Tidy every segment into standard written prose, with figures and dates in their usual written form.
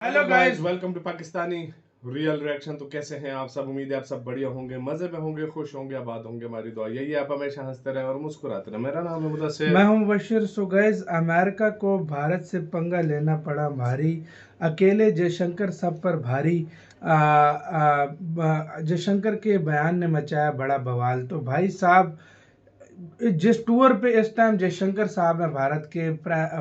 Hello guys, welcome to Pakistani real reaction. तो कैसे हैं आप सब? उम्मीद है आप सब बढ़िया होंगे, मजे में होंगे, खुश होंगे, आबाद होंगे। हमारी दुआ यही है, आप हमेशा हंसते रहें और मुस्कुराते रहें। मेरा नाम है मुदस्सिर। मैं हूं बशीर। सो गाइस, अमेरिका को भारत से पंगा लेना पड़ा भारी। अकेले जयशंकर सब पर भारी। जयशंकर के बयान ने मचाया बड़ा बवाल। तो भाई साहब, जिस टूर पे इस टाइम जयशंकर साहब हैं, भारत के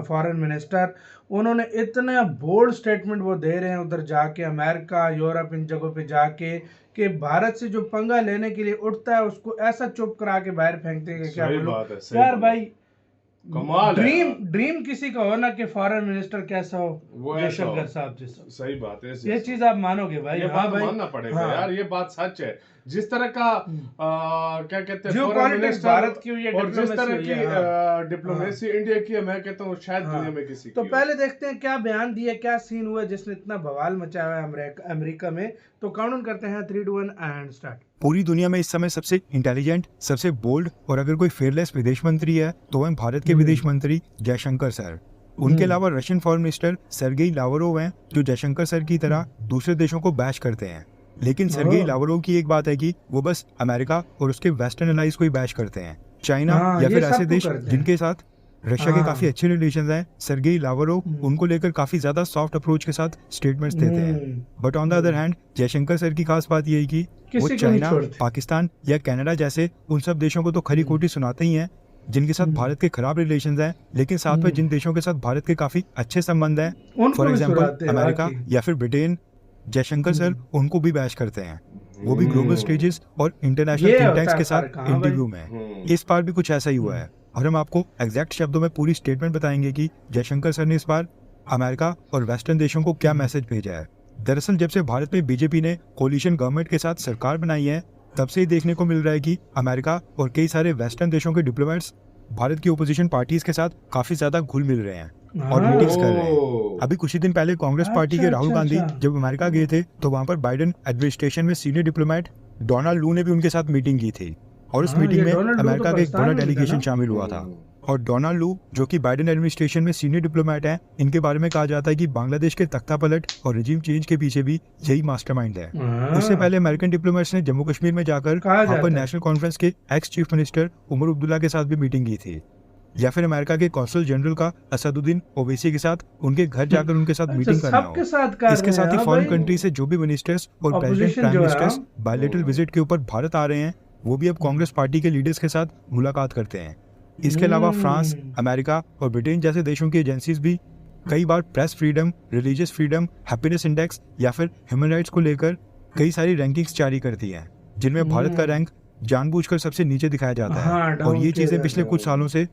फॉरेन मिनिस्टर, उन्होंने इतना बोल्ड स्टेटमेंट वो दे रहे हैं उधर जाके, अमेरिका, यूरोप, इन जगहों पे जाके, कि भारत से जो पंगा लेने के लिए उठता है उसको ऐसा चुप करा के बाहर फेंकते हैं कि क्या सही बोलो बात है, सही यार बोला। भाई। कमाल है ड्रीम यार। ड्रीम किसी का हो ना कि फॉरेन मिनिस्टर कैसा हो, वो ऐसा हो। जयशंकर साहब जैसा। सही बात है, ये चीज आप मानोगे भाई? ये हाँ बात भाई, मानना पड़ेगा हाँ। यार, ये बात सच है। जिस तरह का क्या कहते हैं जियो फॉरेन पॉलिटिक्स मिनिस्टर, भारत की हुई है, और जिस तरह डिप्लोमेसी की हुई है। हाँ, डिप्लोमेसी इंडिया की है, मैं कहता हूँ शायद हाँ। दुनिया में किसी तो की हो। पहले देखते हैं क्या बयान दिया, क्या सीन हुआ जिसने इतना बवाल मचाया है अमेरिका में। तो काउंट करते हैं 3 2 1 एंड स्टार्ट। पूरी दुनिया में इस समय सबसे इंटेलिजेंट, सबसे बोल्ड और अगर कोई फेयरलेस विदेश मंत्री है तो वह भारत के विदेश मंत्री जयशंकर सर। उनके अलावा Russian foreign minister Sergei Lavrov हैं, जो जयशंकर सर की तरह दूसरे देशों को बैश करते हैं। लेकिन सर्गेई लावरोव की एक बात है कि वो बस अमेरिका और उसके वेस्टर्न एलाइज को ही बैश करते हैं। चाइना हाँ, या ये फिर ऐसे सबको देश करते हैं। जिनके साथ रशिया के काफी हाँ। अच्छे रिलेशंस हैं, सर्गेई लावरोव उनको लेकर काफी ज्यादा सॉफ्ट अप्रोच के साथ स्टेटमेंट्स देते हैं। But on the other hand Jaishankar sir की खास बात यह है कि वो किसी को नहीं चाइना, छोड़ते। पाकिस्तान या कनाडा जैसे उन सब देशों को तो खरी खोटी सुनाते ही हैं जिनके साथ भारत के खराब रिलेशंस हैं, लेकिन साथ में जिन देशों के साथ भारत के काफी अच्छे संबंध हैं, उनको फॉर भी एग्जांपल सुनाते हैं अमेरिका वाकई। या फिर ब्रिटेन, जयशंकर सर उनको भी बैश करते हैं। वो भी ग्लोबल स्टेजेस और इंटरनेशनल ये थिंक होता टैंक्स है के साथ फर्क। हाँ भाई। इंटरव्यू में। इस बार भी कुछ ऐसा ही हुआ है और हम आपको एग्जैक्ट शब्दों में पूरी स्टेटमेंट बताएंगे कि जयशंकर सर ने इस बार अमेरिका और वेस्टर्न देशों को क्या मैसेज भेजा है। दरअसल जब से भारत में बीजेपी ने कोलिशन गवर्नमेंट के साथ सरकार बनाई है, तब से ही देखने को मिल रहा है कि अमेरिका और कई सारे वेस्टर्न देशों के डिप्लोमेट्स भारत की ओपोजिशन पार्टीज के साथ काफी ज्यादा घुल मिल रहे हैं और मीटिंग्स कर रहे हैं। अभी कुछ ही दिन पहले कांग्रेस पार्टी के राहुल गांधी जब अमेरिका गए थे तो वहां पर बाइडेन एडमिनिस्ट्रेशन में सीनियर डिप्लोमेट डोनाल्ड लू ने भी उनके साथ मीटिंग की थी और उस मीटिंग में अमेरिका का एक बड़ा डेलीगेशन शामिल हुआ था। और डोनाल्ड लू, जो कि बाइडेन एडमिनिस्ट्रेशन में सीनियर डिप्लोमेट हैं, इनके बारे में कहा जाता है कि बांग्लादेश के तख्तापलट और रिजीम चेंज के पीछे भी यही मास्टरमाइंड है। उससे पहले अमेरिकन डिप्लोमेट्स ने जम्मू कश्मीर में जाकर वहां पर नेशनल कॉन्फ्रेंस के ex chief minister Omar Abdullah के साथ भी मीटिंग की थी, या फिर अमेरिका के कौंसल जनरल का असदुद्दीन ओवैसी के साथ उनके घर जाकर उनके साथ मीटिंग करना हो। इसके साथ ही फॉरेन कंट्री से जो भी मिनिस्टर्स और president, prime ministers bilateral visit के ऊपर भारत आ रहे हैं, वो भी अब कांग्रेस पार्टी के लीडर्स के साथ मुलाकात करते हैं। इसके अलावा फ्रांस, अमेरिका और ब्रिटेन जैसे देशों की एजेंसीज भी कई बार press freedom, religious freedom, happiness index या फिर ह्यूमन राइट्स को लेकर कई सारी रैंकिंग्स जारी करती हैं, जिनमें भारत का रैंक जानबूझकर सबसे नीचे दिखाया जाता है। और ये चीजें पिछले कुछ सालों से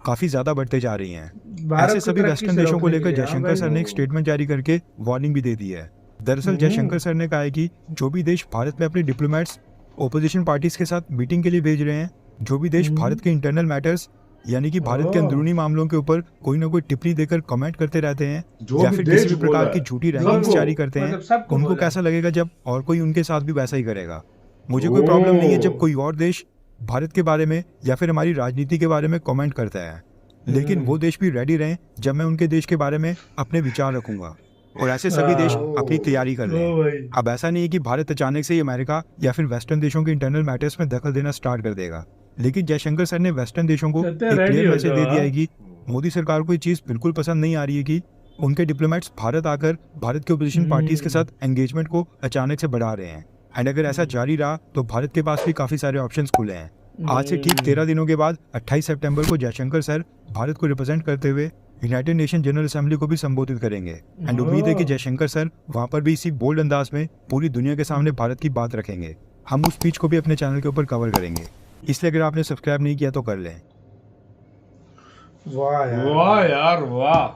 काफी ज्यादा बढ़ते जा रही हैं। ऐसे सभी वेस्टर्न देशों को लेकर जयशंकर सर ने एक स्टेटमेंट जारी करके वार्निंग भी दे दी है। दरअसल जयशंकर सर ने कहा है कि जो भी देश भारत में अपने डिप्लोमेट्स ओपोजिशन पार्टीज के साथ मीटिंग के लिए भेज रहे हैं, जो भी देश भारत के इंटरनल मैटर्स यानी कि भारत के अंदरूनी मामलों के ऊपर कोई ना कोई टिप्पणी देकर कमेंट करते रहते हैं या फिर किसी भी प्रकार की झूठी रैंकिंग्स जारी करते हैं, उनको कैसा लगेगा जब और कोई उनके साथ भी वैसा ही करेगा। मुझे कोई प्रॉब्लम नहीं है जब कोई और देश भारत के बारे में या फिर हमारी राजनीति के बारे में कमेंट करता है, लेकिन वो देश भी रेडी रहें जब मैं उनके देश के बारे में अपने विचार रखूंगा। और ऐसे सभी देश अपनी तैयारी कर रहे हैं। अब ऐसा नहीं है कि भारत अचानक से ही अमेरिका या फिर वेस्टर्न देशों के इंटरनल मैटर्स में दखल देना स्टार्ट कर देगा, लेकिन जयशंकर सर ने वेस्टर्न देशों को एक क्लियर मैसेज दे दिया है कि मोदी सरकार को ये चीज बिल्कुल पसंद नहीं आ रही है कि उनके डिप्लोमेट्स भारत आकर भारत के ओपोजिशन पार्टीज के साथ एंगेजमेंट को अचानक से बढ़ा रहे हैं। एंड अगर ऐसा जारी रहा तो भारत के पास भी काफी सारे ऑप्शंस खुले हैं। आज से ठीक 13 दिनों के बाद 28 सितंबर को जयशंकर सर भारत को रिप्रेजेंट करते हुए यूनाइटेड नेशन जनरल असेंबली को भी संबोधित करेंगे। एंड उम्मीद है कि जयशंकर सर वहां पर भी इसी बोल्ड अंदाज में पूरी दुनिया के सामने भारत की बात रखेंगे। हम उस स्पीच को भी अपने चैनल के ऊपर कवर करेंगे, इसलिए अगर आपने सब्सक्राइब नहीं किया तो कर लें। वाह यार वाह,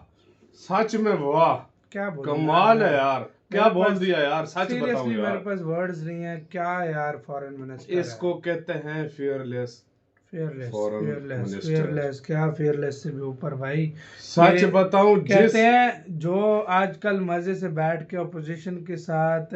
सच में वाह, क्या कमाल है यार, क्या बोल दिया यार, सच बताऊं यार, मेरे पास वर्ड्स नहीं है। क्या यार फॉरेन मिनिस्टर, इसको कहते हैं फेयरलेस। फेयरलेस क्या, फेयरलेस से भी ऊपर भाई। सच बताऊं, कहते हैं जो आजकल मजे से बैठ के ऑपोजिशन के साथ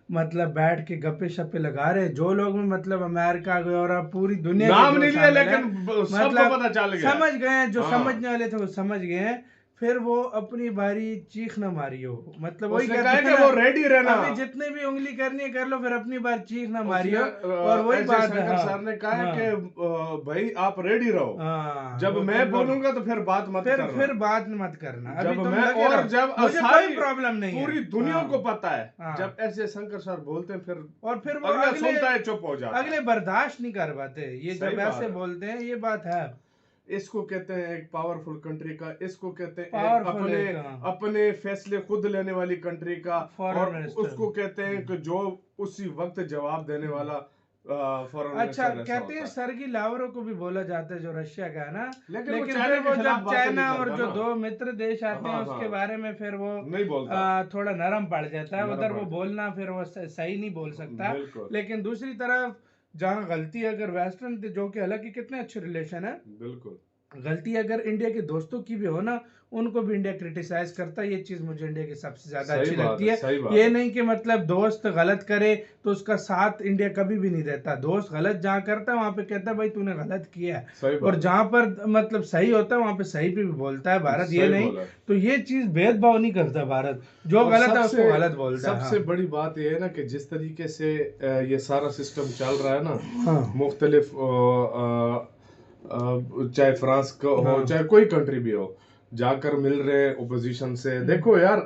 मतलब बैठ के गप्पे शप्पे लगा रहे, जो लोग भी मतलब अमेरिका और पूरी दुनिया नाम नहीं लिया लेकिन सबको मतलब पता चल गया, समझ गए हैं, जो समझने वाले थे वो समझ गए हैं फिर वो अपनी बारी चीख न मारियो, मतलब वही उसने कहते कहा हैं कि ना, वो रेडी रहना। अभी जितने भी उंगली करनी है कर लो, फिर अपनी बार चीख न मारियो। उसने, और वही एस बात है, जयशंकर हाँ, सर ने कहा हाँ, कि भाई आप रेडी रहो, हाँ, जब वो मैं तुम लोग बोलूंगा तो फिर बात मत करना। फिर बात मत करना, अभी जब तुम मैं लगे और रहो, जब मुझे सारी कोई प्रॉब्लम नहीं है, पूरी दुनिया हाँ, को पता है, हाँ, जब एस जयशंकर सर बोलते हैं फिर और फिर वो अगला अगले सुनता है चुप हो जाता अगले बर्दाश्त नहीं कर पाते, ये सही जब बात ऐसे है। बोलते हैं, ये बात है। इसको कहते हैं एक पावरफुल कंट्री का, इसको कहते हैं एक पावरफुल अपने हाँ, अपने फैसले खुद लेने वाली कंट्री का, फॉरेन और मिनिस्टर। उसको कहते हैं कि जो उसी वक्त जवाब देने वाला फॉरेन अच्छा, मिनिस्टर ऐसा कहते हैं होता है। सर्गी लावरों को भी बोला जाता है, जो रशिया का है ना, लेकिन वो लेकिन चाइना फिर के वो खिलाफ जब बातें चाइना नहीं और करता जो ना। दो मित्र देश आते हैं हाँ, उसके हाँ। बारे में फिर वो नहीं बोलता। थोड़ा नरम पड़ जाता है, नरम उधर पड़ वो जाता। बोलना फिर वो सही नहीं बोल सकता। बिल्कुल लेकिन दूसरी तरफ जहाँ गलती अगर वेस्टर्न, जो कि हालांकि कितने अच्छे रिलेशन है, बिल्कुल गलती अगर इंडिया के दोस्तों की भी हो ना, उनको भी इंडिया क्रिटिसाइज करता है। ये चीज मुझे इंडिया की सबसे ज्यादा सही अच्छी बात लगती है, है। सही बात ये है। नहीं कि मतलब दोस्त गलत करे तो उसका साथ इंडिया कभी भी नहीं देता। दोस्त गलत जहाँ करता है वहां पे कहता है भाई तूने गलत किया है, सही और बात जहाँ पर मतलब सही होता है वहां पे सही पे भी बोलता है भारत। ये सही नहीं, बोला। तो ये चीज भेदभाव नहीं करता भारत, जो और गलत है उसको गलत बोलता है। सबसे बड़ी बात यह है ना कि जिस तरीके से ये सारा सिस्टम चल रहा है ना, हाँ, मुख्तलिफ चाहे फ्रांस का हो, हाँ, चाहे कोई कंट्री भी हो, जाकर मिल रहे ओपोजिशन से। देखो यार,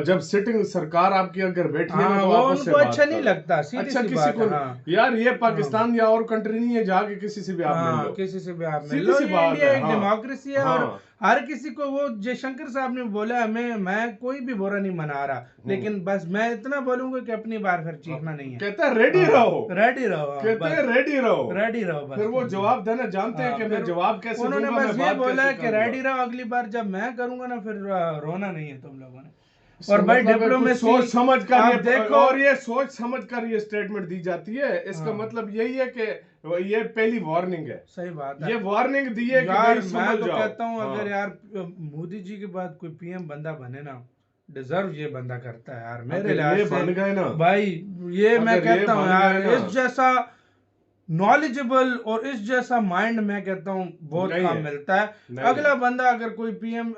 जब सिटिंग सरकार आपकी अगर बैठी है ना, हाँ, तो वो आप उससे उनको बात अच्छा नहीं करो। लगता, सीधी अच्छा सी किसी बात को है, हाँ, यार, ये पाकिस्तान या और कंट्री नहीं है जहाँ के किसी से भी आप मिल हाँ, लो, किसी से भी आप मिल सीधी लो। सी ये बात इंडिया है। एक हाँ, डेमोक्रेसी है, और हाँ, हर किसी को, वो जयशंकर साहब ने बोला हमें, मैं कोई भी बुरा नहीं मना रहा, लेकिन बस मैं इतना बोलूंगा कि अपनी बार फिर चीखना नहीं है। कहता है रेडी हाँ, रहो, रेडी रहो, हाँ, कहते हैं बस रेडी रहो, रेडी रहो बस। फिर वो जवाब देना जानते हैं हाँ, कि मैं फिर जवाब कैसे उन्होंने दूंगा, बस मैं ये बात बोला है कैसे कि करूंगा। रेडी रहो, अगली बार जब मैं करूंगा ना फिर रोना नहीं है तुम लोगों ने। इसका और भाई मतलब है कुछ डिप्लोमेसी सोच समझ कर आप ये देखो, और ये सोच समझ कर ये स्टेटमेंट दी जाती है। इसका हाँ, मतलब यही है कि ये पहली वार्निंग है, सही बात है ये वार्निंग दी है कि यार। भाई मैं समझ तो जाओ। कहता हूँ हाँ, अगर यार मोदी जी के बाद कोई पीएम बंदा बने ना, डिजर्व ये बंदा करता है यार मेरे अगर लिहाज ये से बन गए ना, भाई। ये मैं अगर ये कहता हूँ बन यार, गए ना, इस जैसा नॉलेजेबल और इस जैसा माइंड मैं कहता हूँ बहुत नहीं कम है, मिलता है। नहीं अगला है। बंदा अगर कोई पीएम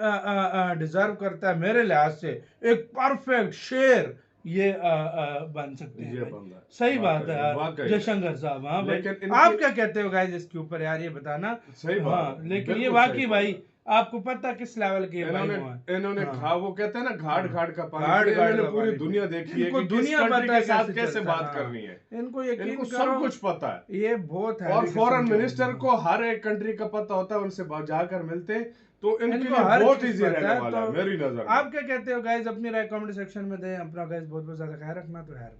डिजर्व करता है मेरे लिहाज से, एक परफेक्ट शेर ये बन सकते हैं ये भाई। बंदा सही बात है यार, वाकई है। जयशंकर साहब। हाँ भाई, लेकिन आप इनकी क्या कहते हो गाइस इसके ऊपर यार, ये बताना। सही बात हाँ, है, लेकिन ये बिल्कुल वाकई सही भाई बात है। आपको पता किस लेवल के भाई इन्होंने वो हैं। इन्होंने हाँ, वो कहते हैं ना घाट हाँ, घाट का पानी घाट पिया। घाट इन्होंने का पूरी पानी दुनिया देखी है इनको कि किस दुनिया कंट्री पता है के साथ कैसे कैसे चलता बात है। हाँ, करनी है, इनको यकीन इनको करो, सब कुछ पता है। ये बहुत है। और फॉरेन मिनिस्टर को हर एक कंट्री का पता होता है, उनसे जाकर मिलते हैं, तो इनके इनको लिए हर बहुत चीज इजी पता रहने है। वाला है तो मेरी नजर में। आप क्या कहते हो गाइस, अपनी राय कमेंट सेक्शन में दें। अपना गाइस बहुत बहुत ज्यादा ख्याल रखना। तो यार